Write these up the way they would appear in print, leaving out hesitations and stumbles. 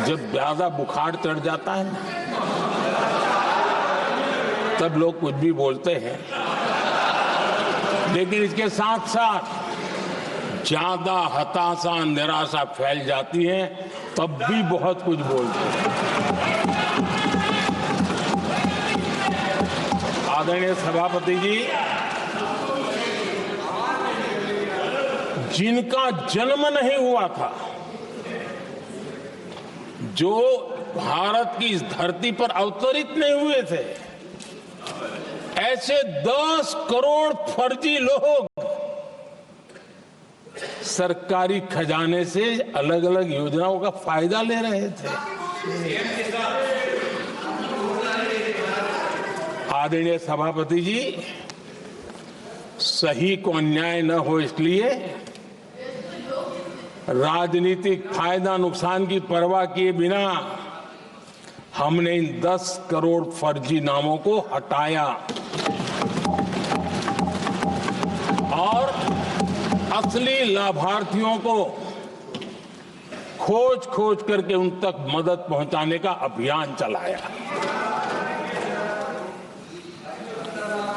जब ज्यादा बुखार चढ़ जाता है ना, तब लोग कुछ भी बोलते हैं, लेकिन इसके साथ साथ ज्यादा हताशा निराशा फैल जाती है, तब भी बहुत कुछ बोलते हैं। आदरणीय सभापति जी, जिनका जन्म नहीं हुआ था, जो भारत की इस धरती पर अवतरित नहीं हुए थे, ऐसे 10 करोड़ फर्जी लोग सरकारी खजाने से अलग अलग योजनाओं का फायदा ले रहे थे। आदरणीय सभापति जी, सही को अन्याय न हो इसलिए राजनीतिक फायदा नुकसान की परवाह किए बिना हमने इन 10 करोड़ फर्जी नामों को हटाया और असली लाभार्थियों को खोज खोज करके उन तक मदद पहुंचाने का अभियान चलाया।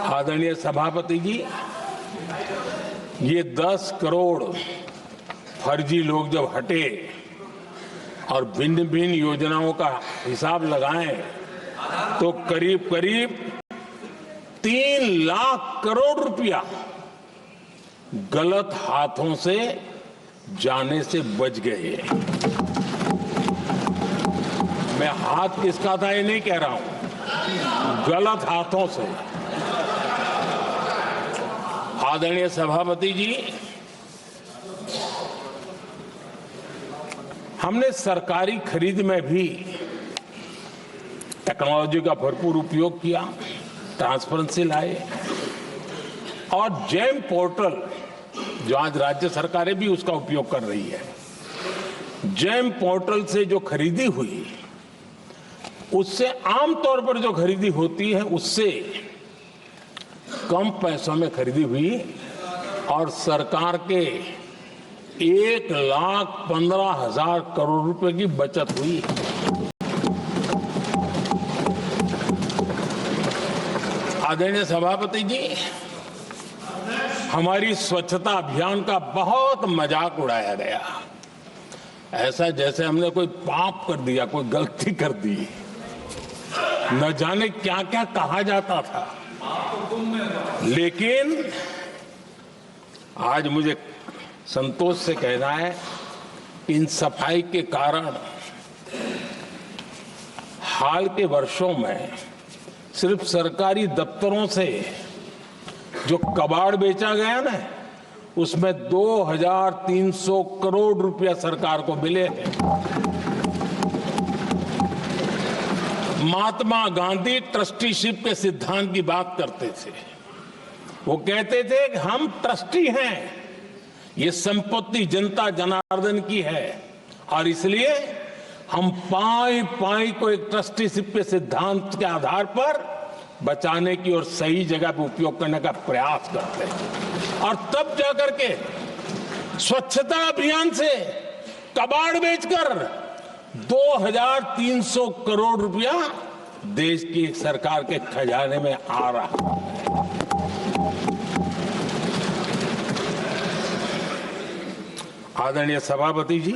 आदरणीय सभापति जी, ये 10 करोड़ फर्जी लोग जब हटे और भिन्न भिन्न योजनाओं का हिसाब लगाएं तो करीब करीब 3 लाख करोड़ रुपया गलत हाथों से जाने से बच गए। मैं हाथ किसका था ये नहीं कह रहा हूं, गलत हाथों से। आदरणीय सभापति जी, हमने सरकारी खरीद में भी टेक्नोलॉजी का भरपूर उपयोग किया, ट्रांसपेरेंसी लाए और जेम पोर्टल, जो आज राज्य सरकारें भी उसका उपयोग कर रही है, जेम पोर्टल से जो खरीदी हुई, उससे आमतौर पर जो खरीदी होती है उससे कम पैसों में खरीदी हुई और सरकार के 1,15,000 करोड़ रुपए की बचत हुई। आदरणीय सभापति जी, हमारी स्वच्छता अभियान का बहुत मजाक उड़ाया गया, ऐसा जैसे हमने कोई पाप कर दिया, कोई गलती कर दी, न जाने क्या क्या कहा जाता था। लेकिन आज मुझे संतोष से कहना है कि इन सफाई के कारण हाल के वर्षों में सिर्फ सरकारी दफ्तरों से जो कबाड़ बेचा गया ना, उसमें 2,300 करोड़ रुपया सरकार को मिले। महात्मा गांधी ट्रस्टीशिप के सिद्धांत की बात करते थे। वो कहते थे कि हम ट्रस्टी हैं, ये संपत्ति जनता जनार्दन की है और इसलिए हम पाई पाई को एक ट्रस्टीशिप के सिद्धांत के आधार पर बचाने की और सही जगह पर उपयोग करने का प्रयास करते हैं। और तब जाकर के स्वच्छता अभियान से कबाड़ बेचकर 2,300 करोड़ रुपया देश की सरकार के खजाने में आ रहा है। आदरणीय सभापति जी,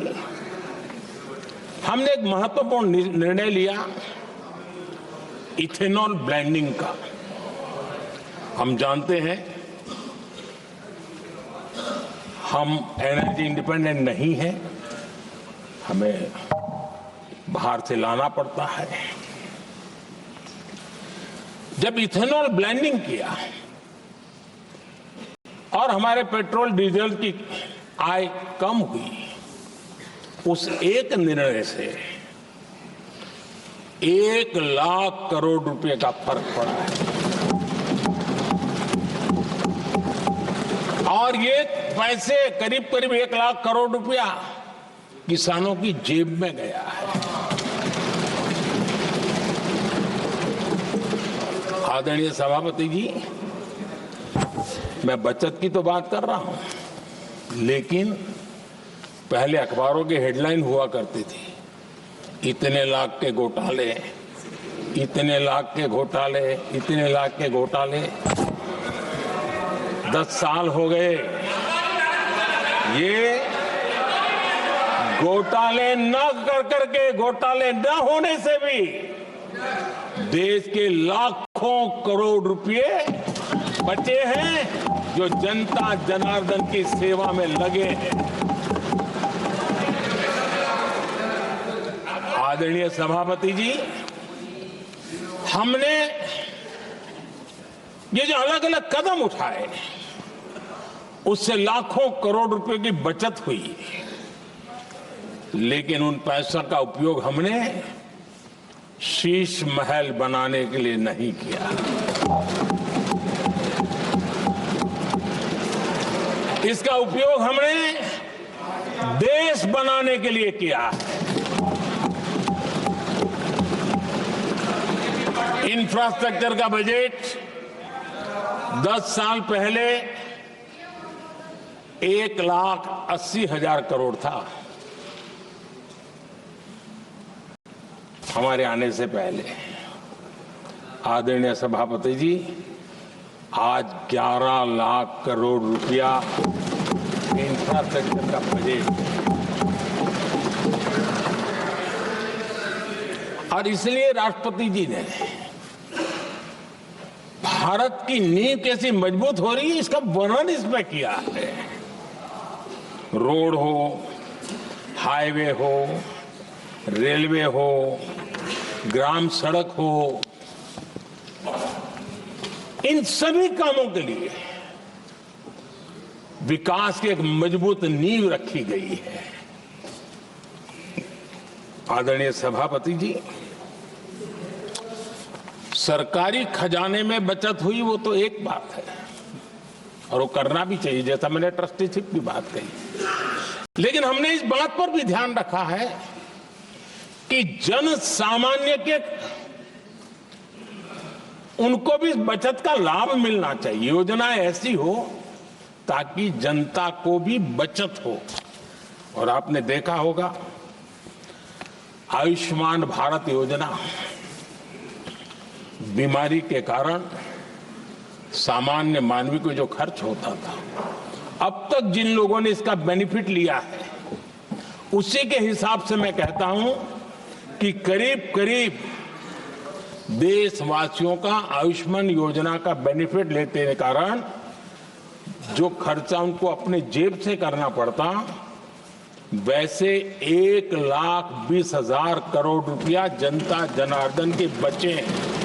हमने एक महत्वपूर्ण निर्णय लिया इथेनॉल ब्लेंडिंग का। हम जानते हैं हम एनर्जी इंडिपेंडेंट नहीं है, हमें बाहर से लाना पड़ता है। जब इथेनॉल ब्लेंडिंग किया और हमारे पेट्रोल डीजल की आय कम हुई, उस एक निर्णय से 1 लाख करोड़ रुपए का फर्क पड़ा है और ये पैसे करीब करीब 1 लाख करोड़ रुपया किसानों की जेब में गया है। आदरणीय सभापति जी, मैं बचत की तो बात कर रहा हूं, लेकिन पहले अखबारों की हेडलाइन हुआ करती थी, इतने लाख के घोटाले, इतने लाख के घोटाले, इतने लाख के घोटाले। 10 साल हो गए, ये घोटाले न कर करके, घोटाले न होने से भी देश के लाखों करोड़ रुपए बचे हैं जो जनता जनार्दन की सेवा में लगे हैं। आदरणीय सभापति जी, हमने ये जो अलग अलग कदम उठाए उससे लाखों करोड़ रुपए की बचत हुई, लेकिन उन पैसों का उपयोग हमने शीश महल बनाने के लिए नहीं किया। इसका उपयोग हमने देश बनाने के लिए किया। इंफ्रास्ट्रक्चर का बजट 10 साल पहले 1,80,000 करोड़ था, हमारे आने से पहले। आदरणीय सभापति जी, आज 11 लाख करोड़ रुपया इंफ्रास्ट्रक्चर का बजट, और इसलिए राष्ट्रपति जी ने भारत की नींव कैसी मजबूत हो रही है इसका वर्णन इसमें किया है। रोड हो, हाईवे हो, रेलवे हो, ग्राम सड़क हो, इन सभी कामों के लिए विकास की एक मजबूत नींव रखी गई है। आदरणीय सभापति जी, सरकारी खजाने में बचत हुई वो तो एक बात है और वो करना भी चाहिए, जैसा मैंने ट्रस्टीशिप की बात कही, लेकिन हमने इस बात पर भी ध्यान रखा है कि जन सामान्य के उनको भी बचत का लाभ मिलना चाहिए। योजनाएं ऐसी हो ताकि जनता को भी बचत हो। और आपने देखा होगा आयुष्मान भारत योजना, बीमारी के कारण सामान्य मानवी को जो खर्च होता था, अब तक जिन लोगों ने इसका बेनिफिट लिया है उसी के हिसाब से मैं कहता हूं कि करीब करीब देशवासियों का आयुष्मान योजना का बेनिफिट लेते के कारण जो खर्चा उनको अपने जेब से करना पड़ता, वैसे 1,20,000 करोड़ रुपया जनता जनार्दन के बचे हैं।